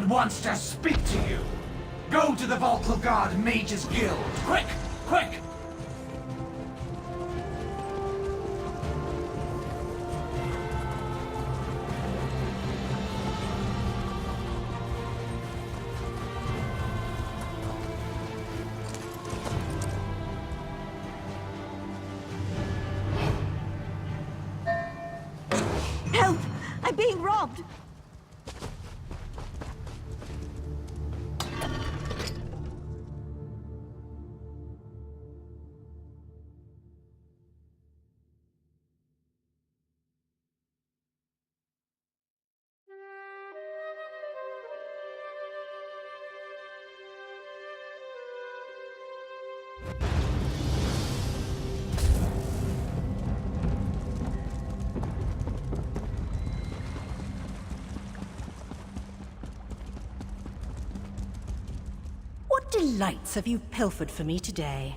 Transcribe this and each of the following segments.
Someone wants to speak to you. Go to the Backloggery Mages Guild. Quick! Quick! Help! I'm being robbed! What delights have you pilfered for me today?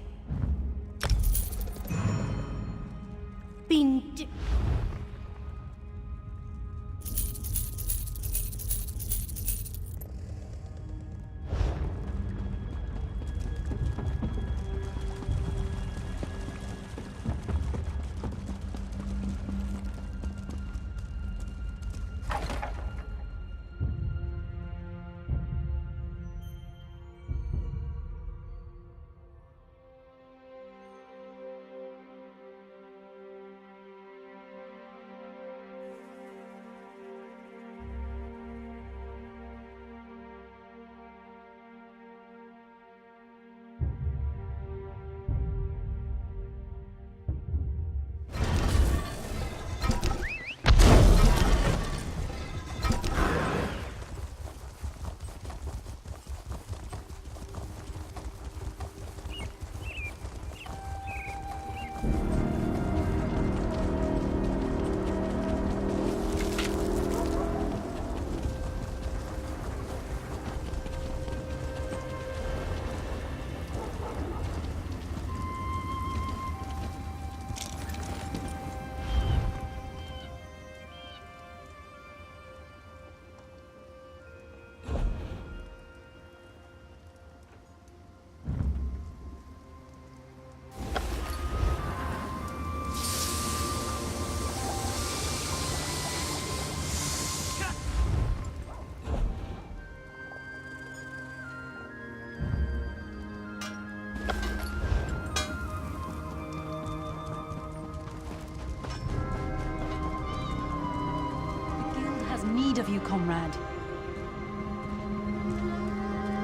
Need of you, comrade.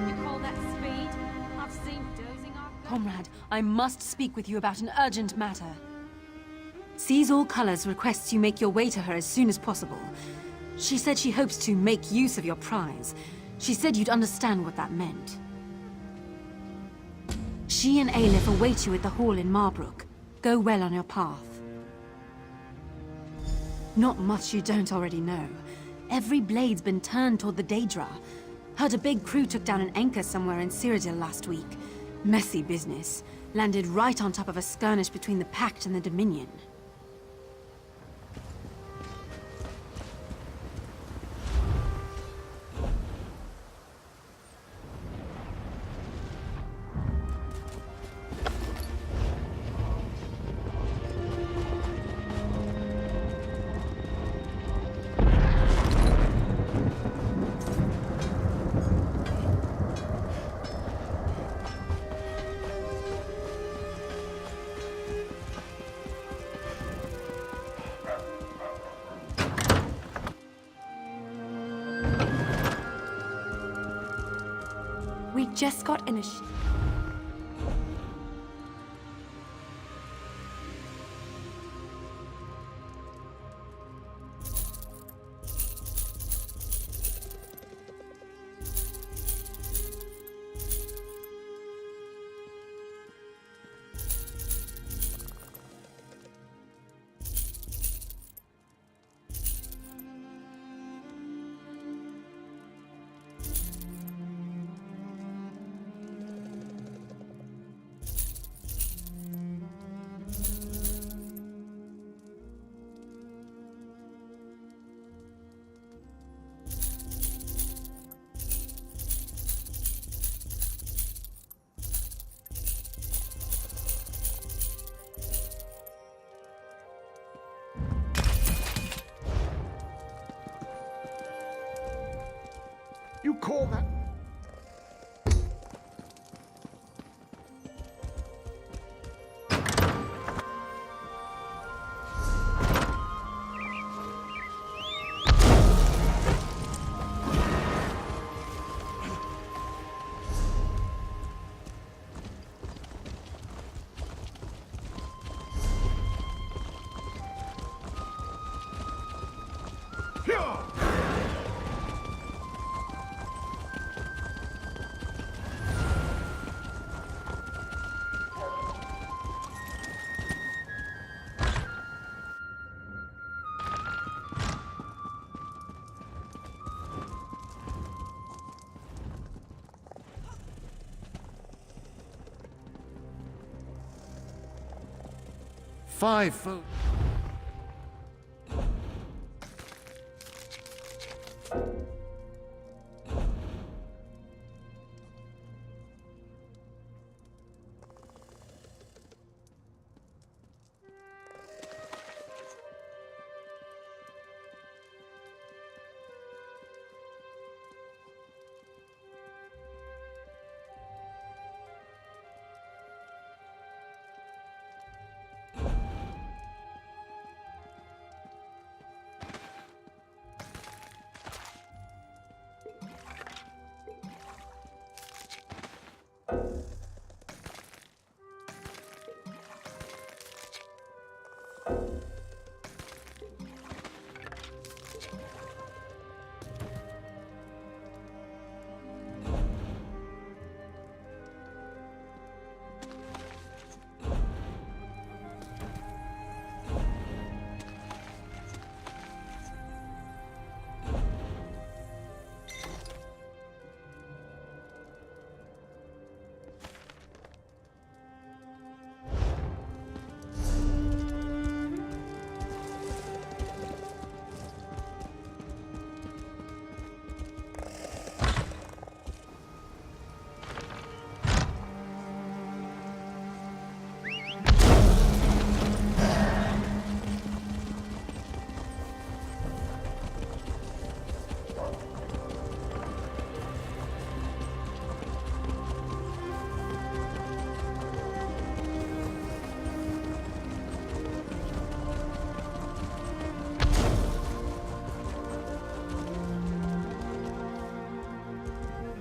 You call that speed? I've seen dozing off. Comrade, I must speak with you about an urgent matter. Seize All Colors requests you make your way to her as soon as possible. She said she hopes to make use of your prize. She said you'd understand what that meant. She and Aleph await you at the hall in Marbrook. Go well on your path. Not much you don't already know. Every blade's been turned toward the Daedra. Heard a big crew took down an anchor somewhere in Cyrodiil last week. Messy business. Landed right on top of a skirmish between the Pact and the Dominion. We just got in a You call that... Five foot.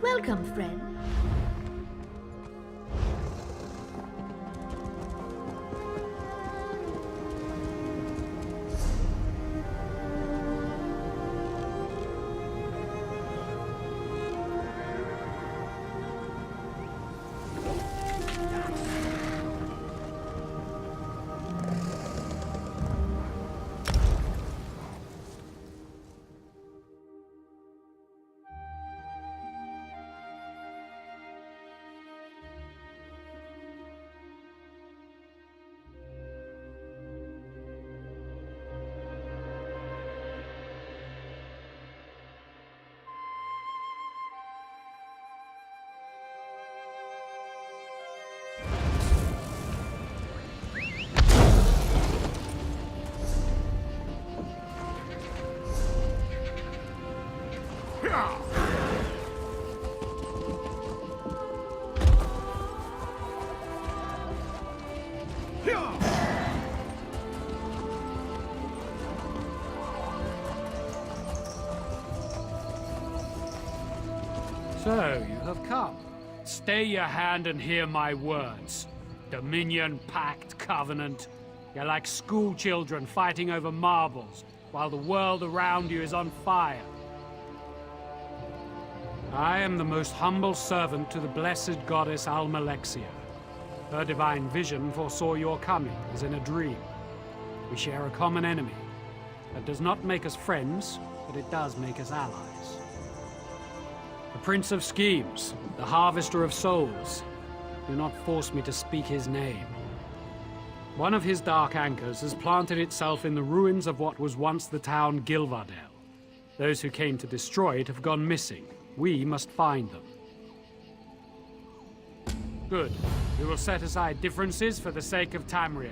Welcome, friend. So, you have come. Stay your hand and hear my words. Dominion, Pact, Covenant. You're like school children fighting over marbles, while the world around you is on fire. I am the most humble servant to the blessed goddess Almalexia. Her divine vision foresaw your coming, as in a dream. We share a common enemy. That does not make us friends, but it does make us allies. The Prince of Schemes, the Harvester of Souls. Do not force me to speak his name. One of his dark anchors has planted itself in the ruins of what was once the town Gilvardel. Those who came to destroy it have gone missing. We must find them. Good. We will set aside differences for the sake of Tamriel.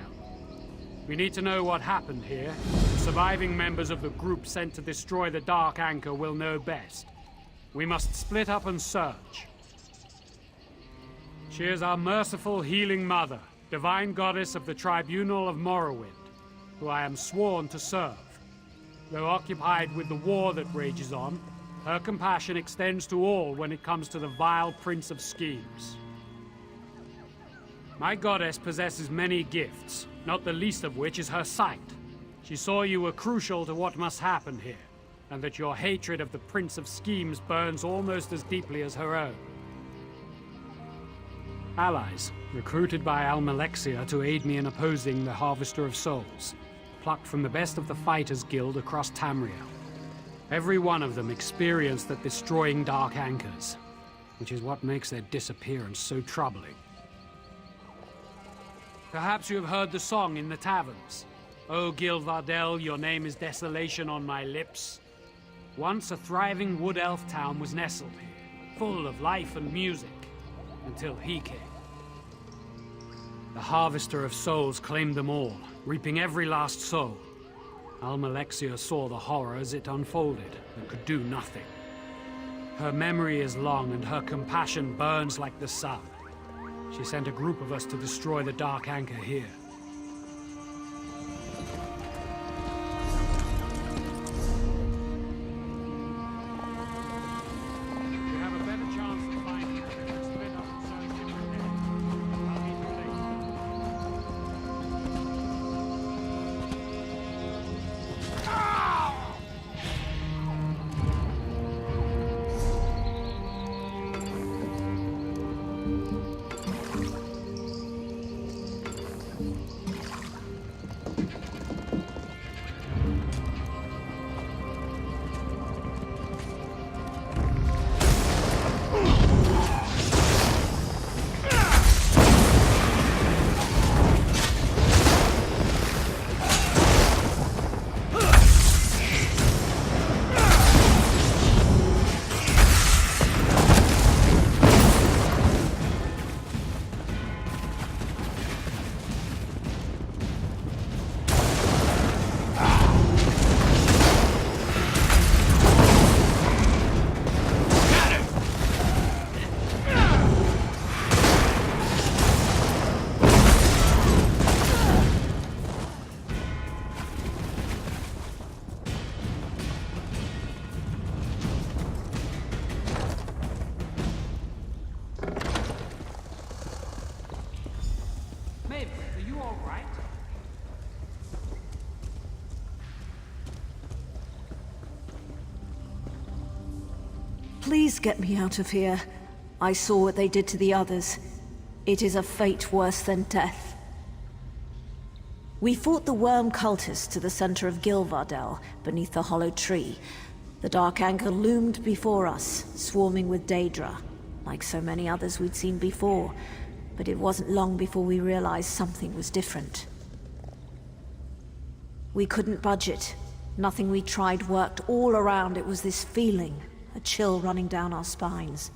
We need to know what happened here. The surviving members of the group sent to destroy the Dark Anchor will know best. We must split up and search. She is our merciful, healing mother, divine goddess of the tribunal of Morrowind, who I am sworn to serve. Though occupied with the war that rages on, her compassion extends to all when it comes to the vile Prince of Schemes. My goddess possesses many gifts, not the least of which is her sight. She saw you were crucial to what must happen here, and that your hatred of the Prince of Schemes burns almost as deeply as her own. Allies, recruited by Almalexia to aid me in opposing the Harvester of Souls, plucked from the best of the Fighters Guild across Tamriel. Every one of them experienced at destroying dark anchors, which is what makes their disappearance so troubling. Perhaps you have heard the song in the taverns. O Gilvardel, your name is desolation on my lips. Once a thriving wood elf town was nestled here, full of life and music, until he came. The Harvester of Souls claimed them all, reaping every last soul. Almalexia saw the horror as it unfolded, and could do nothing. Her memory is long, and her compassion burns like the sun. She sent a group of us to destroy the Dark Anchor here. We have a better chance of finding her if we split up and search different areas. I'll meet you later. Please get me out of here. I saw what they did to the others. It is a fate worse than death. We fought the worm cultists to the center of Gilvardel, beneath the hollow tree. The Dark Anchor loomed before us, swarming with Daedra, like so many others we'd seen before. But it wasn't long before we realized something was different. We couldn't budge it. Nothing we tried worked. All around it was this feeling, a chill running down our spines.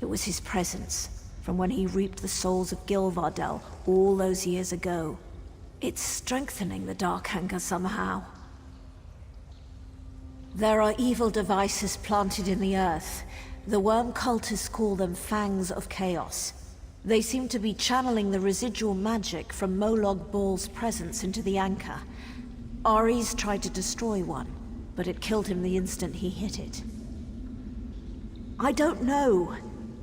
It was his presence, from when he reaped the souls of Gilvardel all those years ago. It's strengthening the Dark Anchor somehow. There are evil devices planted in the earth. The worm cultists call them Fangs of Chaos. They seem to be channeling the residual magic from Molog Ball's presence into the Anchor. Ares tried to destroy one, but it killed him the instant he hit it. I don't know.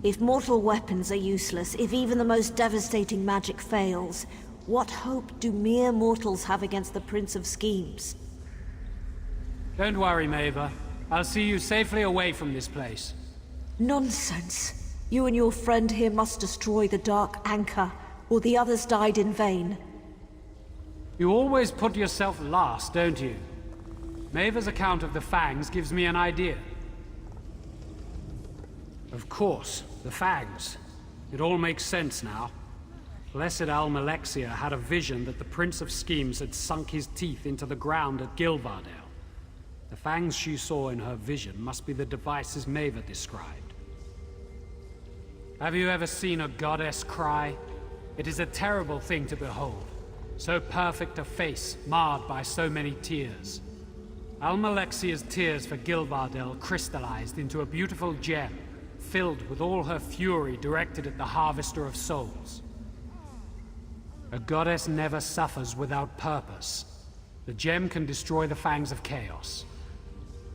If mortal weapons are useless, if even the most devastating magic fails, what hope do mere mortals have against the Prince of Schemes? Don't worry, Maeva. I'll see you safely away from this place. Nonsense. You and your friend here must destroy the Dark Anchor, or the others died in vain. You always put yourself last, don't you? Maeva's account of the Fangs gives me an idea. Of course, the Fangs. It all makes sense now. Blessed Almalexia had a vision that the Prince of Schemes had sunk his teeth into the ground at Gilvardel. The Fangs she saw in her vision must be the devices Maeva described. Have you ever seen a goddess cry? It is a terrible thing to behold. So perfect a face, marred by so many tears. Almalexia's tears for Gilbardel crystallized into a beautiful gem, filled with all her fury directed at the Harvester of Souls. A goddess never suffers without purpose. The gem can destroy the fangs of chaos.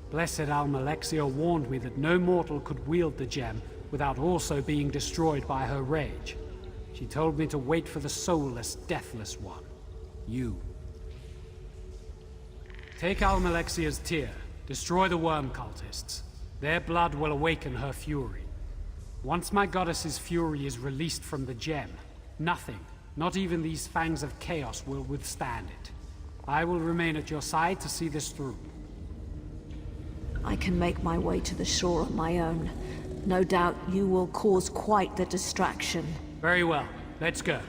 Blessed Almalexia warned me that no mortal could wield the gem without also being destroyed by her rage. She told me to wait for the soulless, deathless one. You. Take Almalexia's tear. Destroy the worm cultists. Their blood will awaken her fury. Once my goddess's fury is released from the gem, nothing, not even these fangs of chaos, will withstand it. I will remain at your side to see this through. I can make my way to the shore on my own. No doubt you will cause quite the distraction. Very well. Let's go.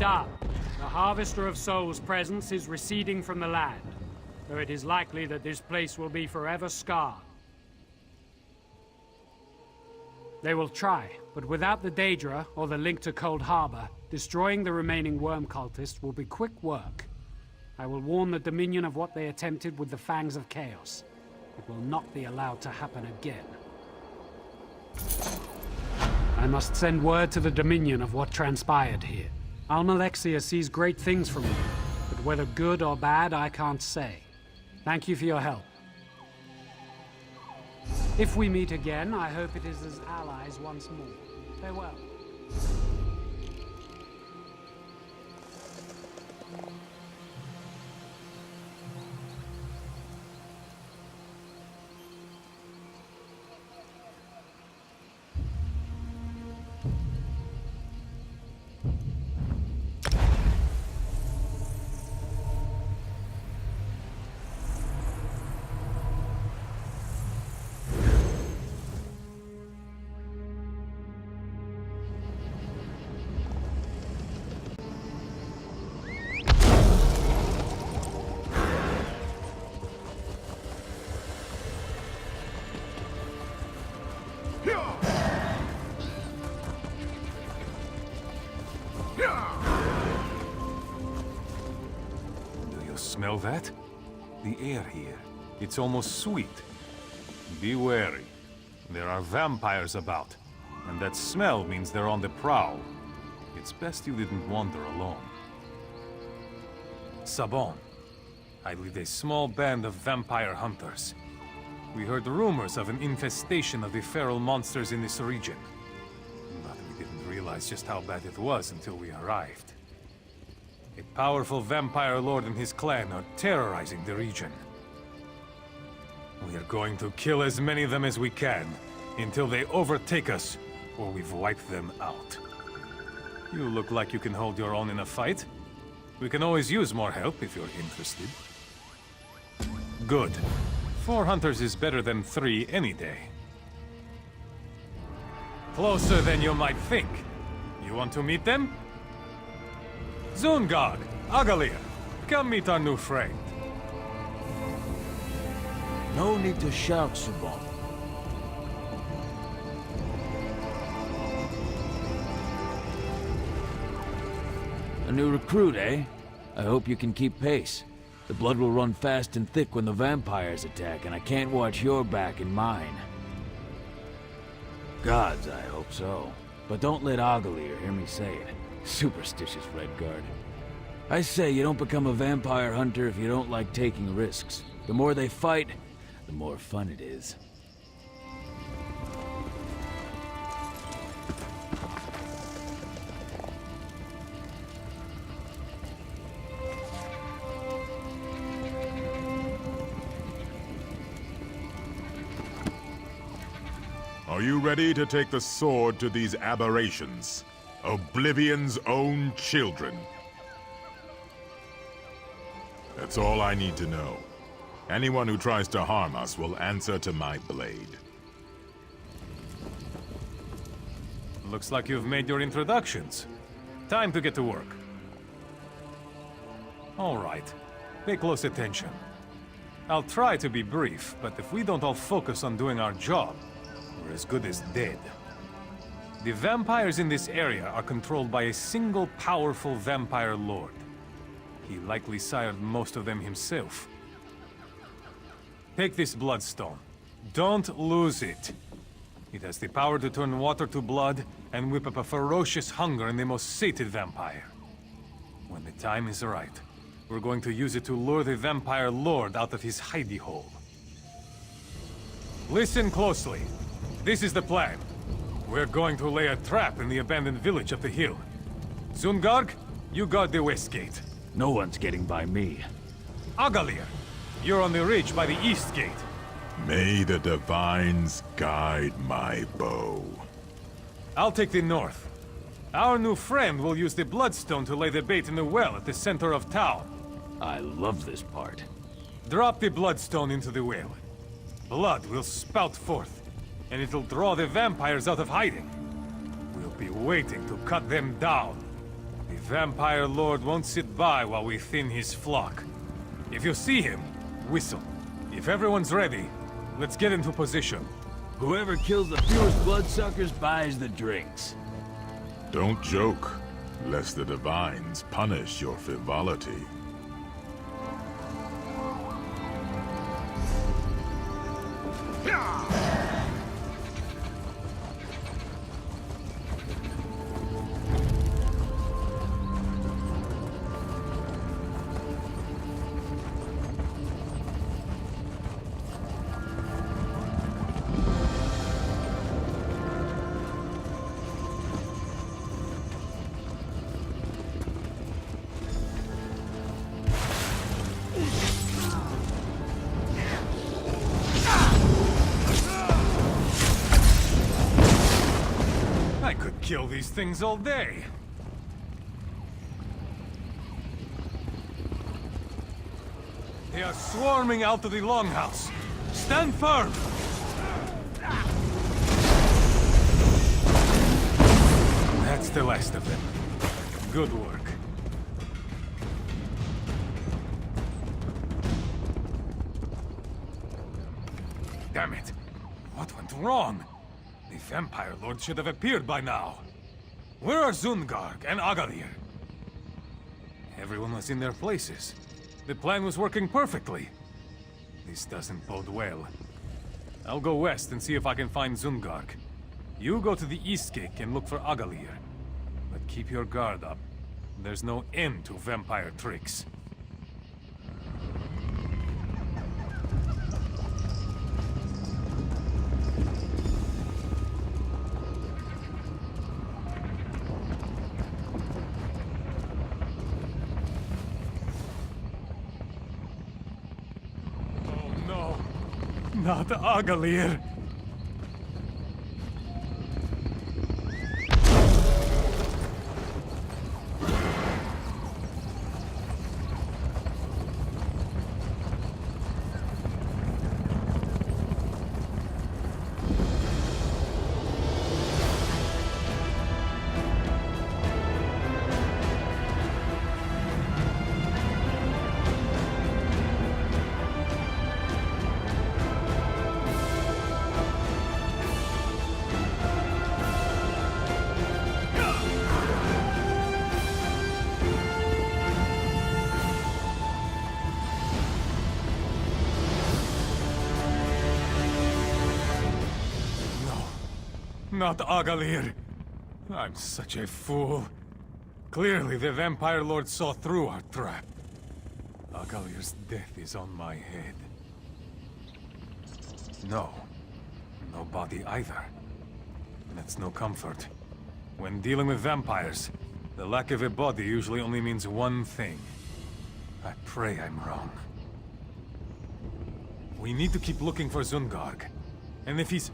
Done. The Harvester of Souls' presence is receding from the land, though it is likely that this place will be forever scarred. They will try, but without the Daedra, or the link to Cold Harbor, destroying the remaining worm cultists will be quick work. I will warn the Dominion of what they attempted with the Fangs of Chaos. It will not be allowed to happen again. I must send word to the Dominion of what transpired here. Almalexia sees great things from you, but whether good or bad, I can't say. Thank you for your help. If we meet again, I hope it is as allies once more. Farewell. Do you smell that? The air here. It's almost sweet. Be wary. There are vampires about, and that smell means they're on the prowl. It's best you didn't wander alone. Sabon. I lead a small band of vampire hunters. We heard rumors of an infestation of the feral monsters in this region. But we didn't realize just how bad it was until we arrived. A powerful vampire lord and his clan are terrorizing the region. We are going to kill as many of them as we can, until they overtake us, or we've wiped them out. You look like you can hold your own in a fight. We can always use more help if you're interested. Good. 4 hunters is better than 3 any day. Closer than you might think. You want to meet them? Zungard, Agalir, come meet our new friend. No need to shout, Sabon. A new recruit, eh? I hope you can keep pace. The blood will run fast and thick when the vampires attack, and I can't watch your back and mine. Gods, I hope so. But don't let Agalir hear me say it. Superstitious Redguard. I say you don't become a vampire hunter if you don't like taking risks. The more they fight, the more fun it is. Are you ready to take the sword to these aberrations? Oblivion's own children. That's all I need to know. Anyone who tries to harm us will answer to my blade. Looks like you've made your introductions. Time to get to work. All right. Pay close attention. I'll try to be brief, but if we don't all focus on doing our job, we're as good as dead. The vampires in this area are controlled by a single powerful vampire lord. He likely sired most of them himself. Take this bloodstone. Don't lose it. It has the power to turn water to blood and whip up a ferocious hunger in the most sated vampire. When the time is right, we're going to use it to lure the vampire lord out of his hidey hole. Listen closely. This is the plan. We're going to lay a trap in the abandoned village up the hill. Zungarg, you guard the west gate. No one's getting by me. Agalir, you're on the ridge by the east gate. May the divines guide my bow. I'll take the north. Our new friend will use the bloodstone to lay the bait in the well at the center of town. I love this part. Drop the bloodstone into the well. Blood will spout forth, and it'll draw the vampires out of hiding. We'll be waiting to cut them down. The Vampire Lord won't sit by while we thin his flock. If you see him, whistle. If everyone's ready, let's get into position. Whoever kills the fewest bloodsuckers buys the drinks. Don't joke, lest the divines punish your frivolity. I could kill these things all day. They are swarming out to the longhouse. Stand firm! That's the last of them. Good work. Damn it! What went wrong? The Vampire Lord should have appeared by now. Where are Zungarg and Agalir? Everyone was in their places. The plan was working perfectly. This doesn't bode well. I'll go west and see if I can find Zungarg. You go to the East Gate and look for Agalir. But keep your guard up. There's no end to vampire tricks. Not Agalir. Not Agalir. I'm such a fool. Clearly, the Vampire Lord saw through our trap. Agalir's death is on my head. No body either. That's no comfort. When dealing with vampires, the lack of a body usually only means one thing. I pray I'm wrong. We need to keep looking for Zungarg. And if he's...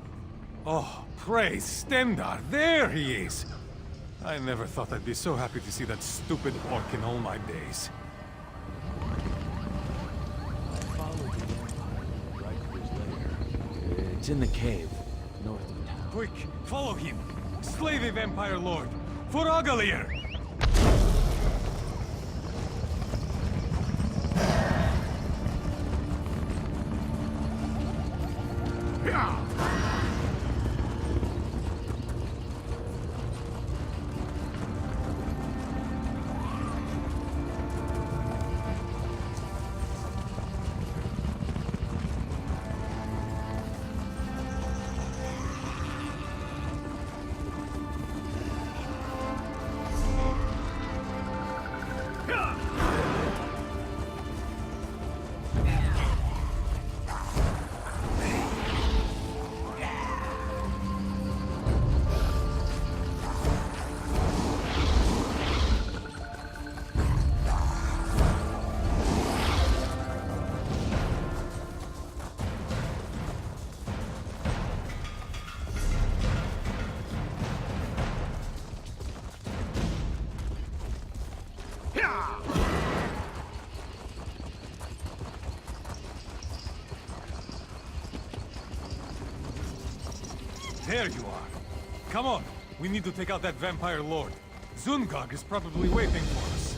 Oh, praise Stendar! There he is! I never thought I'd be so happy to see that stupid orc in all my days. It's in the cave, north of town. Quick, follow him! Slay the Vampire Lord! For Agalir! There you are. Come on. We need to take out that Vampire Lord. Zungag is probably waiting for us.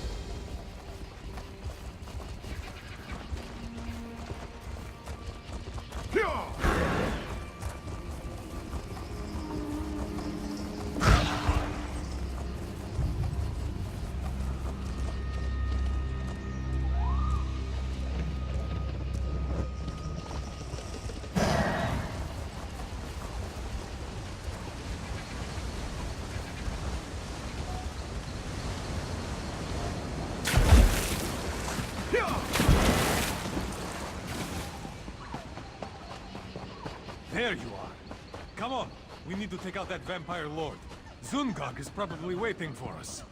There you are. Come on. We need to take out that vampire lord. Zungag is probably waiting for us.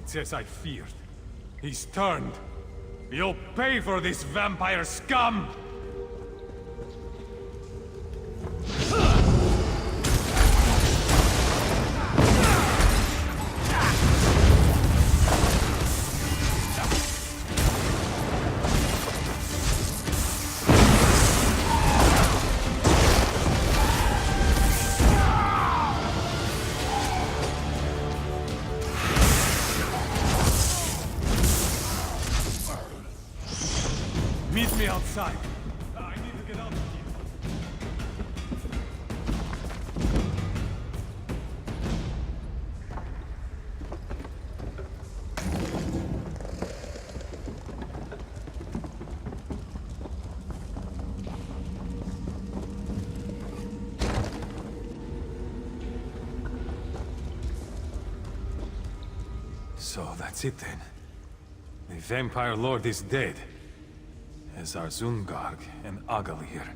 It's as I feared. He's turned. You'll pay for this, vampire scum! Meet me outside. I need to get out of here. So that's it then. The Vampire Lord is dead. As are Zungag and Agalir.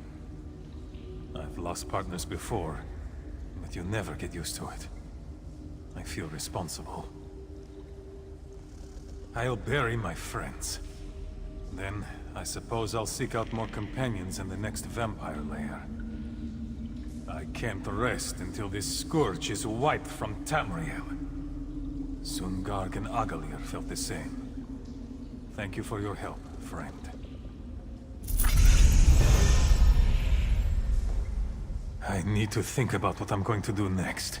I've lost partners before, but you never get used to it. I feel responsible. I'll bury my friends. Then, I suppose I'll seek out more companions in the next vampire lair. I can't rest until this scourge is wiped from Tamriel. Zungag and Agalir felt the same. Thank you for your help, friend. I need to think about what I'm going to do next.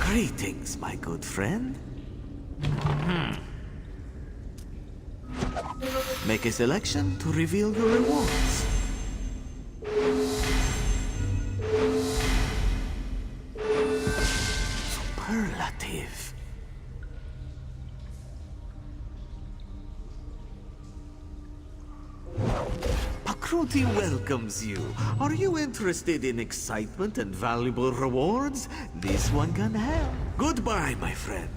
Greetings, my good friend. Make a selection to reveal your rewards. Superlative. Pakruti welcomes you. Are you interested in excitement and valuable rewards? This one can help. Goodbye, my friend.